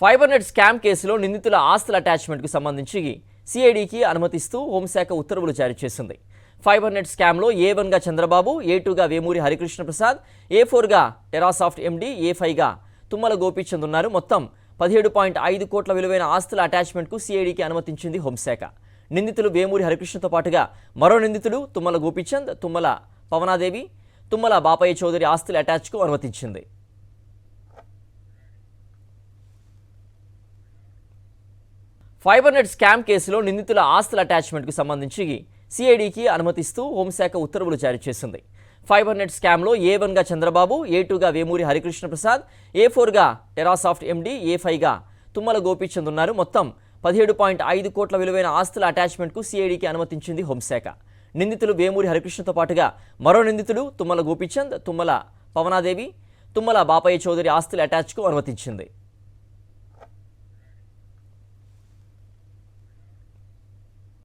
Fibernet scam కేసులో నిందితుల ఆస్తుల అటాచ్మెంట్కు సంబంధించి సిఐడికి అనుమతిస్తూ హోంశాఖ ఉత్తర్వులు జారీ చేసింది. ఫైబర్నెట్ స్కామ్లో A1గా చంద్రబాబు, A2గా వేమూరి హరికృష్ణ ప్రసాద్, A4గా టెరాసాఫ్ట్ ఎండీ, A5గా తుమ్మల గోపీచంద్ ఉన్నారు. మొత్తం 17.5 కోట్ల విలువైన ఆస్తుల అటాచ్మెంట్కు సిఐడికి అనుమతించింది హోంశాఖ. నిందితులు వేమూరి హరికృష్ణతో పాటుగా మరో నిందితుడు తుమ్మల గోపీచంద్, తుమ్మల పవనాదేవి, తుమ్మల బాపయ్య చౌదరి ఆస్తుల అటాచ్కు అనుమతించింది. ఫైబర్నెట్ స్కామ్ కేసులో నిందితుల ఆస్తుల అటాచ్మెంట్కు సంబంధించి సిఐడికి అనుమతిస్తూ హోంశాఖ ఉత్తర్వులు జారీ చేసింది. ఫైబర్నెట్ స్కామ్లో A1గా చంద్రబాబు, A2గా వేమూరి హరికృష్ణ ప్రసాద్, A4గా టెరాసాఫ్ట్ ఎండీ, A5గా తుమ్మల గోపీచంద్ ఉన్నారు. మొత్తం 17.5 కోట్ల విలువైన ఆస్తుల అటాచ్మెంట్కు సిఐడికి అనుమతించింది హోంశాఖ. నిందితులు వేమూరి హరికృష్ణతో పాటుగా మరో నిందితుడు తుమ్మల గోపీచంద్, తుమ్మల పవనాదేవి, తుమ్మల బాపయ్య చౌదరి ఆస్తుల అటాచ్కు అనుమతించింది.